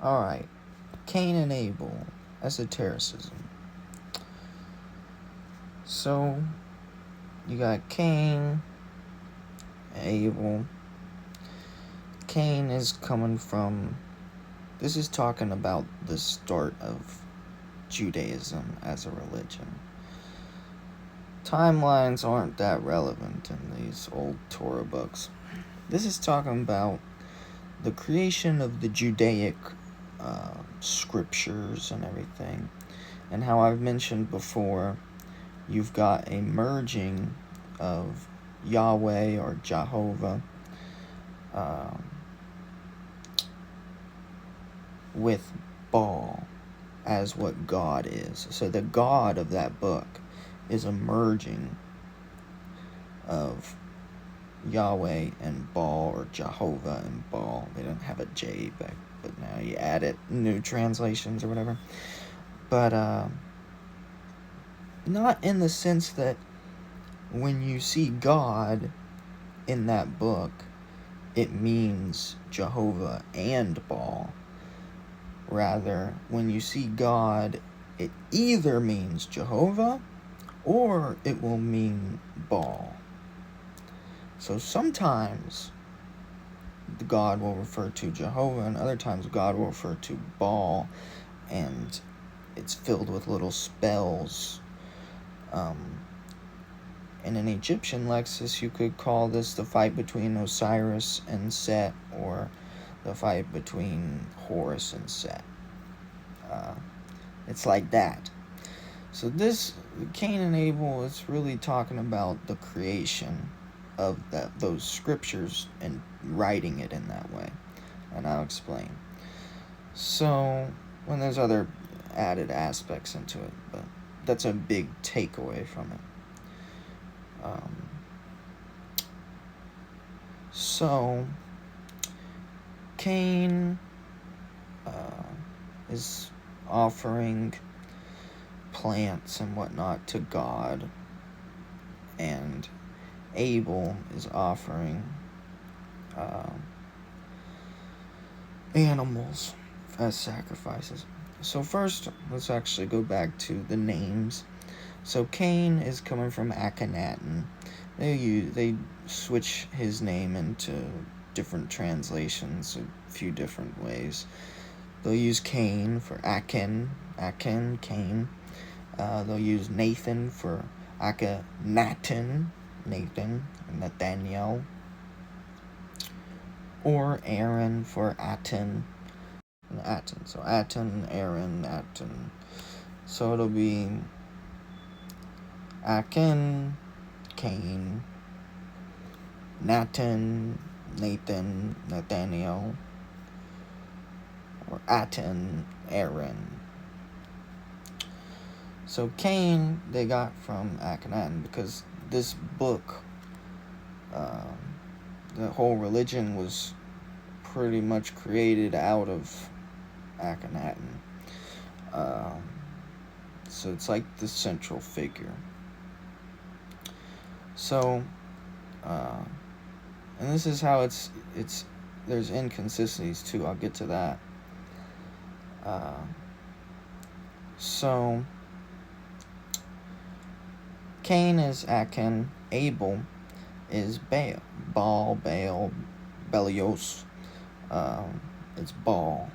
Alright. Cain and Abel. Esotericism. So, you got Cain, Abel. Cain is coming from... This is talking about the start of Judaism as a religion. Timelines aren't that relevant in these old Torah books. This is talking about the creation of the Judaic scriptures and everything. And how I've mentioned before, you've got a merging of Yahweh or Jehovah with Baal as what God is. So the God of that book is a merging of Yahweh and Baal, or Jehovah and Baal. They don't have a J back, but now you add it, new translations or whatever. But not in the sense that when you see God in that book, it means Jehovah and Baal. Rather, when you see God, it either means Jehovah or it will mean Baal. So sometimes God will refer to Jehovah, and other times God will refer to Baal, and it's filled with little spells. In an Egyptian Lexis, you could call this the fight between Osiris and Set, or the fight between Horus and Set. It's like that. So this, Cain and Abel, is really talking about the creation of those scriptures and writing it in that way. And I'll explain. So, when there's other added aspects into it, but that's a big takeaway from it. So, Cain is offering plants and whatnot to God, and Abel is offering animals as sacrifices. So first, let's actually go back to the names. So Cain is coming from Akhenaten. They switch his name into different translations a few different ways. They'll use Cain for Cain. They'll use Nathan for Akhenaten, Nathan, Nathaniel. Or Aaron for Aten. So Aten, Aaron, Aten. So it'll be Aken, Cain, Nathan, Nathaniel, or Aten, Aaron. So Cain they got from Akhenaten, because this book, the whole religion was pretty much created out of Akhenaten. So it's like the central figure. So, and this is how it's there's inconsistencies too. I'll get to that. So, Cain is Aken, Abel is Baal, Belios. It's Baal.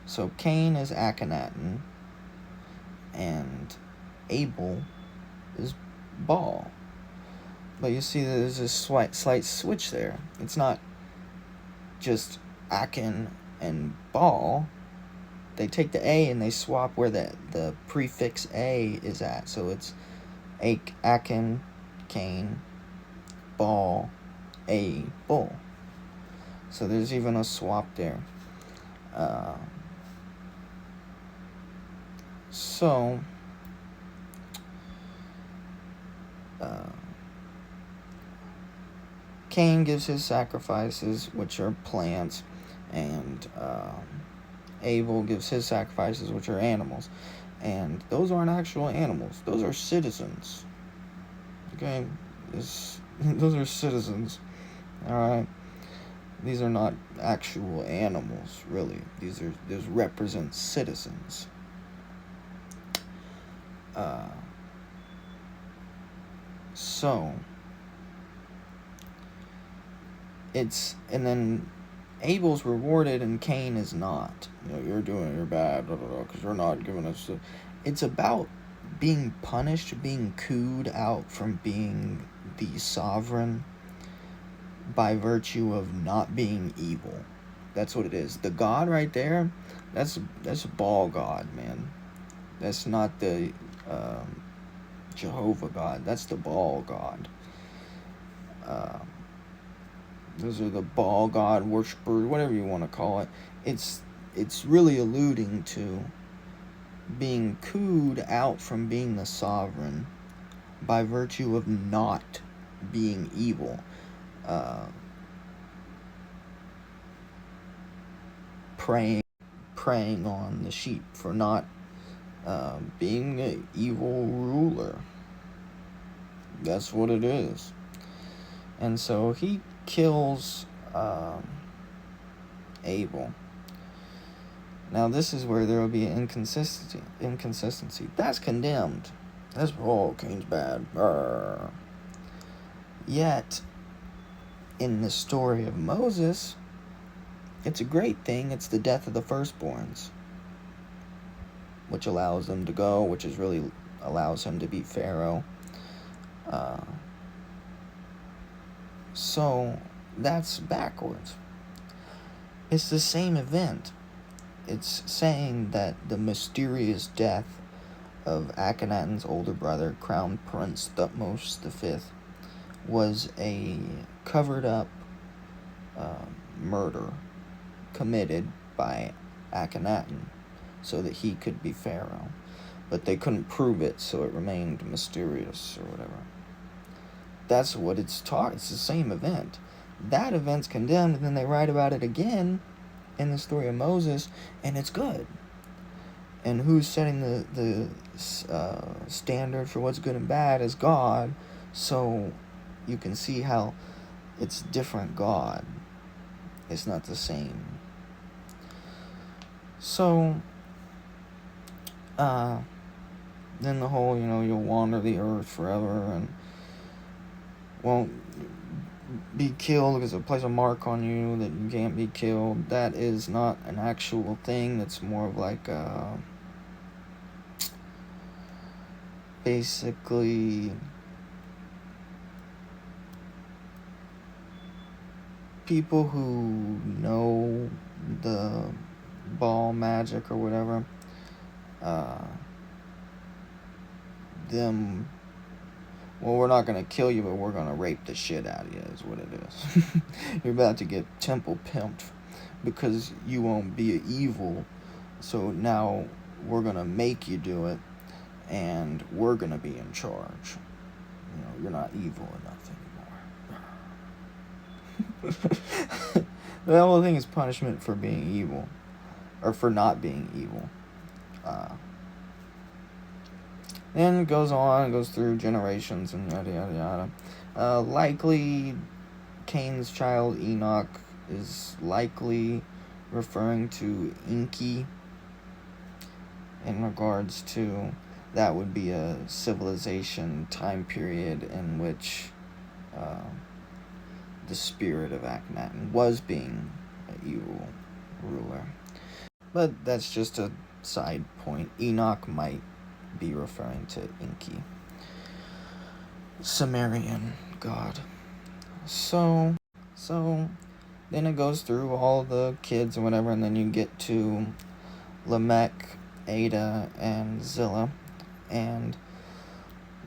So Cain is Akhenaten, and Abel is Baal. But you see there's a slight switch there. It's not just Aken and Baal. They take the A and they swap where the prefix A is at. So it's Aken, Cain, Baal, Abel. So there's even a swap there. Cain gives his sacrifices, which are plants, and Abel gives his sacrifices, which are animals. And those aren't actual animals. Those are citizens. Okay? Those are citizens. Alright? These are not actual animals, really. These represent citizens. So and then Abel's rewarded and Cain is not. You're bad, because you're not giving us. It's about being punished, being cooed out from being the sovereign by virtue of not being evil. That's what it is. The God right there, that's a Baal God, man. That's not the Jehovah God. That's the Baal God. Those are the Baal God worshippers, whatever you want to call it. It's really alluding to being cooed out from being the sovereign by virtue of not being evil. Preying on the sheep for not being an evil ruler. That's what it is. And so he kills Abel. Now this is where there will be an inconsistency. That's condemned. That's, Cain's bad. Yet, in the story of Moses, it's a great thing. It's the death of the firstborns, which allows them to go, which is really allows him to be Pharaoh. So that's backwards. It's the same event. It's saying that the mysterious death of Akhenaten's older brother, Crown Prince Thutmose V, was a covered up murder committed by Akhenaten so that he could be Pharaoh. But they couldn't prove it, so it remained mysterious or whatever. That's what it's taught. It's the same event. That event's condemned, and then they write about it again in the story of Moses, and it's good. And who's setting the standard for what's good and bad is God. So you can see how it's different God. It's not the same. So then the whole, you'll wander the earth forever and won't be killed because it'll place a mark on you that you can't be killed. That is not an actual thing. That's more of like basically people who know the Baal magic or whatever, we're not going to kill you, but we're going to rape the shit out of you, is what it is. You're about to get temple pimped because you won't be evil, so now we're going to make you do it, and we're going to be in charge. You're not evil enough anymore. The whole thing is punishment for being evil, or for not being evil. And it goes on, goes through generations and yada yada yada. Likely, Cain's child Enoch is likely referring to Enki in regards to that would be a civilization time period in which the spirit of Akhenaten was being an evil ruler. But that's just a side point. Enoch might be referring to Enki, Sumerian god. So then it goes through all the kids and whatever, and then you get to Lamech, Ada, and Zillah. And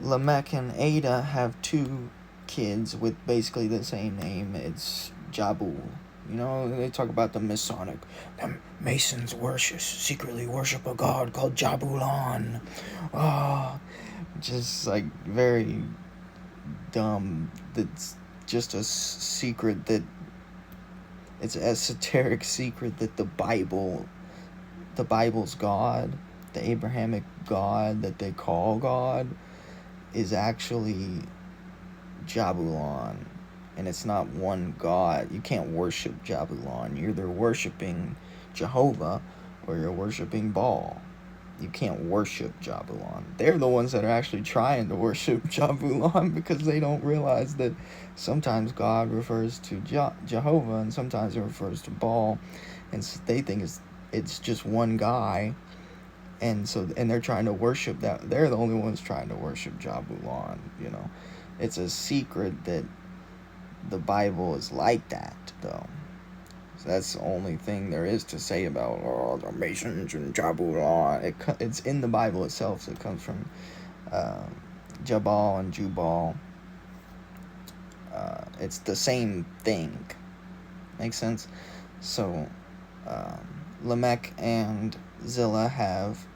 Lamech and Ada have two kids with basically the same name. It's Jabul. They talk about the Masonic. The Masons secretly worship a god called Jabulon. Just like very dumb. That's just a secret that it's an esoteric secret that the Bible's God, the Abrahamic God that they call God, is actually Jabulon. and it's not one God. You can't worship Jabulon. You're either worshiping Jehovah or you're worshiping Baal. You can't worship Jabulon. They're the ones that are actually trying to worship Jabulon because they don't realize that sometimes God refers to Jehovah and sometimes it refers to Baal, and so they think it's just one guy, and they're trying to worship that. They're the only ones trying to worship Jabulon. It's a secret that the Bible is like that, though. So that's the only thing there is to say about the Masons and Jabulon. It's in the Bible itself. So it comes from Jabal and Jubal. It's the same thing. Makes sense? So Lamech and Zillah have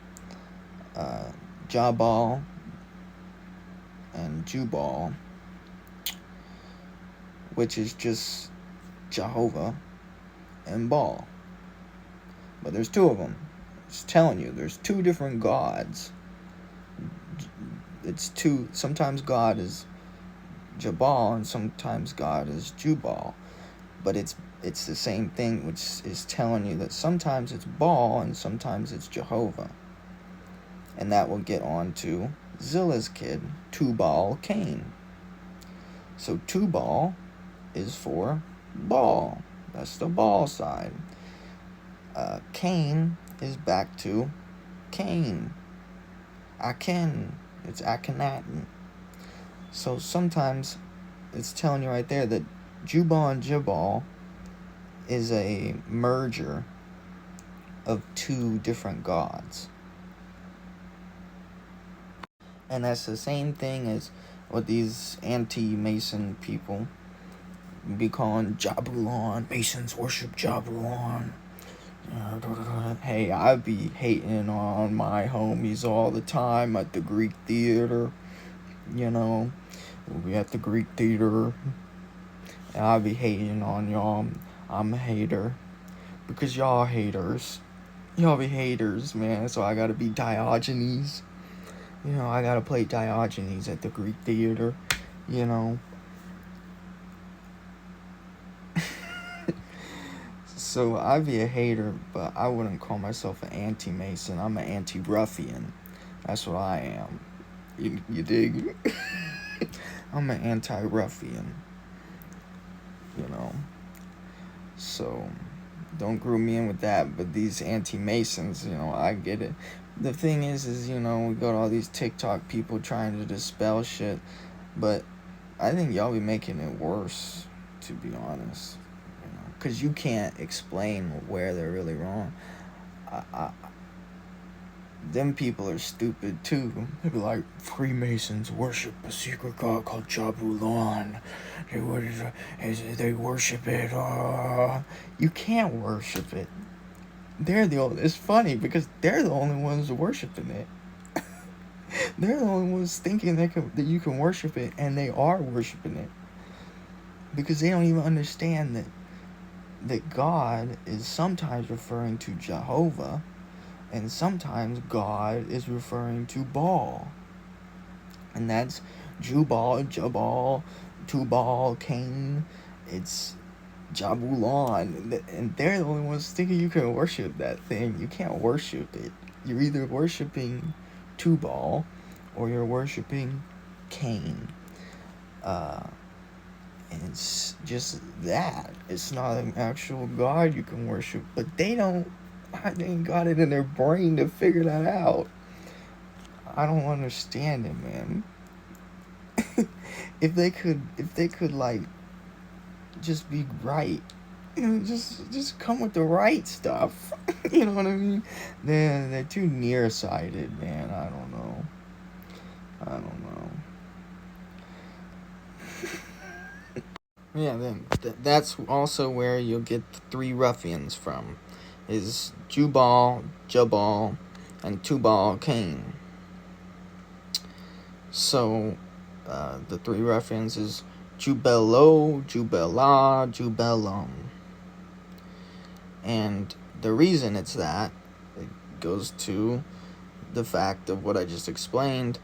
JAH-baal and Jubal, which is just Jehovah and Baal. But there's two of them. It's telling you there's two different gods. It's two. Sometimes God is Jabal and sometimes God is Jubal. But it's the same thing, which is telling you that sometimes it's Baal and sometimes it's Jehovah. And that will get on to Zillah's kid, Tubal-Cain. So Tubal is for Baal. That's the Baal side. Cain is back to Cain. It's Akhenaten. So sometimes it's telling you right there that Jubal and Jubal is a merger of two different gods. And that's the same thing as what these anti-Mason people be calling Jabulon. Masons worship Jabulon. Hey, I be hating on my homies all the time at the Greek theater. We'll be at the Greek theater, and I be hating on y'all. I'm a hater because y'all haters. Y'all be haters, man. So I gotta be Diogenes. I gotta play Diogenes at the Greek theater. So I'd be a hater, but I wouldn't call myself an anti-Mason. I'm an anti-ruffian. That's what I am. You dig? I'm an anti-ruffian. So don't group me in with that. But these anti-Masons, I get it. The thing is, we got all these TikTok people trying to dispel shit. But I think y'all be making it worse, to be honest. Because you can't explain where they're really wrong. Them people are stupid too. They be like, Freemasons worship a secret god called Jabulon. They worship it. You can't worship it. It's funny because they're the only ones worshiping it. They're the only ones thinking that you can worship it, and they are worshiping it. Because they don't even understand that God is sometimes referring to Jehovah, and sometimes God is referring to Baal. And that's Jubal, Jabal, Tubal-Cain. It's Jabulon. And they're the only ones thinking you can worship that thing. You can't worship it. You're either worshiping Tubal or you're worshiping Cain. And it's just that. It's not an actual God you can worship. But they ain't got it in their brain to figure that out. I don't understand it, man. if they could like just be right, just come with the right stuff. You know what I mean? They're too nearsighted, man. I don't know. Yeah, then that's also where you'll get the three ruffians from, is Jubal, Jabal, and Tubal-Cain. So, the three ruffians is Jubelo, Jubela, Jubelum. And the reason it's that, it goes to the fact of what I just explained.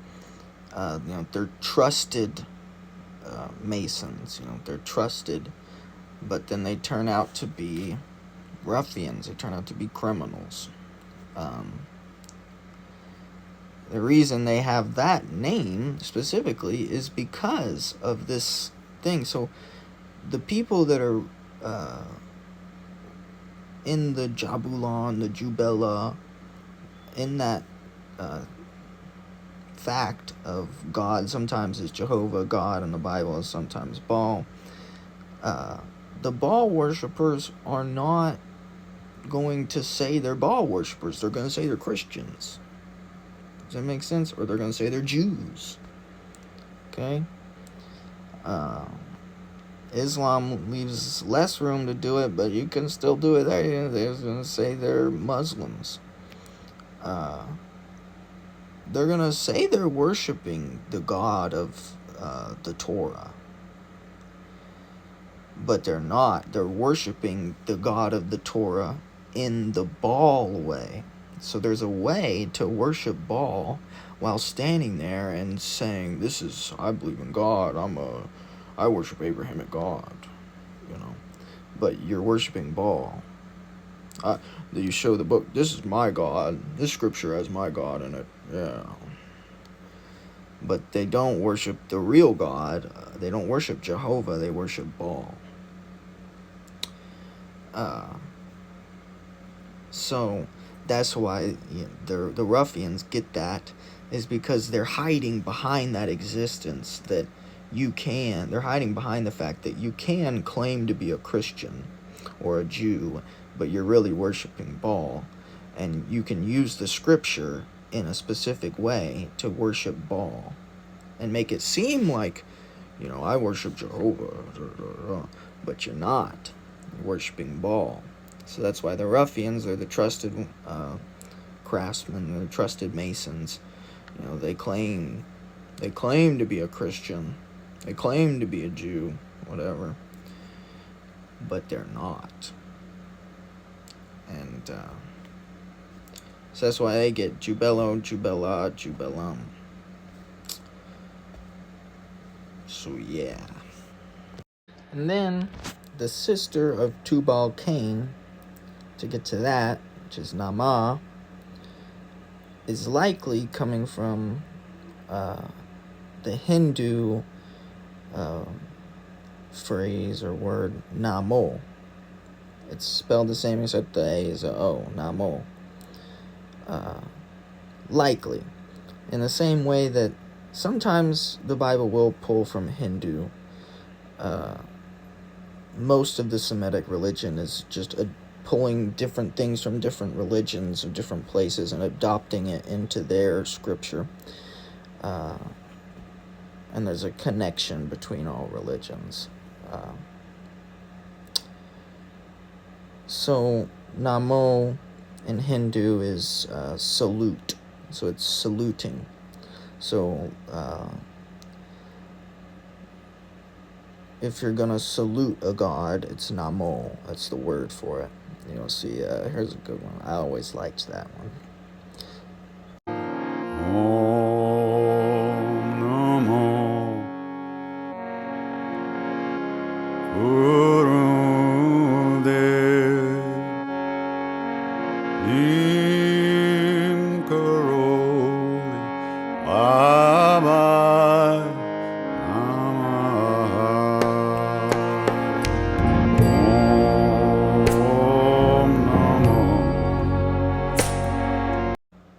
They're trusted Masons. They're trusted, but then they turn out to be ruffians. They turn out to be criminals. The reason they have that name specifically is because of this thing. So the people that are in the Jabulon, the Jubela, in that fact of God, sometimes is Jehovah God in the Bible, is sometimes Baal. The Baal worshippers are not going to say they're Baal worshippers. They're going to say they're Christians. Does that make sense? Or they're going to say they're Jews. Okay? Islam leaves less room to do it, but you can still do it there. They're going to say they're Muslims. They're going to say they're worshiping the God of the Torah. But they're not. They're worshiping the God of the Torah in the Baal way. So there's a way to worship Baal while standing there and saying, I believe in God. I worship Abrahamic God. But you're worshiping Baal. You show the book, this is my God. This scripture has my God in it. Yeah. But they don't worship the real God. They don't worship Jehovah. They worship Baal. So that's why the ruffians get that, is because they're hiding behind that existence that they're hiding behind the fact that you can claim to be a Christian or a Jew, but you're really worshiping Baal, and you can use the scripture in a specific way to worship Baal and make it seem like, I worship Jehovah, but you're not. You're worshiping Baal. So that's why the ruffians are the trusted craftsmen, they're the trusted masons. They claim to be a Christian, they claim to be a Jew, whatever, but they're not. And so that's why they get Jubelo, Jubela, Jubelum. So yeah. And then the sister of Tubal-Cain, to get to that, which is Nama, is likely coming from the Hindu phrase or word Namo. It's spelled the same except the A is a O, Namo. Likely. In the same way that sometimes the Bible will pull from Hindu. Most of the Semitic religion is just pulling different things from different religions of different places and adopting it into their scripture. And there's a connection between all religions. So Namo in Hindu is salute. So it's saluting. So if you're going to salute a god, it's Namo. That's the word for it. See, here's a good one. I always liked that one.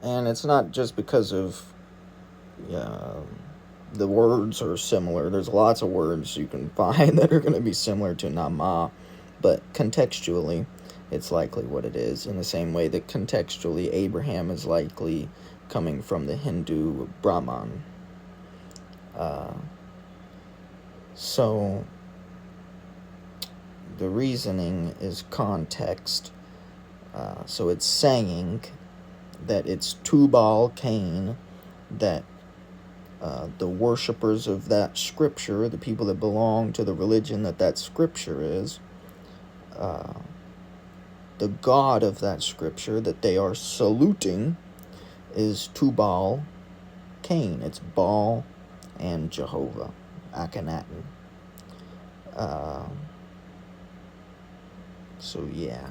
And it's not just because of the words are similar. There's lots of words you can find that are going to be similar to Nama, but contextually, it's likely what it is. In the same way that contextually, Abraham is likely coming from the Hindu Brahman. So the reasoning is context. So it's saying that it's Tubal-Cain, that the worshippers of that scripture, the people that belong to the religion that scripture is, the God of that scripture that they are saluting is Tubal-Cain. It's Baal and Jehovah, Baal-Akhenaten. So yeah.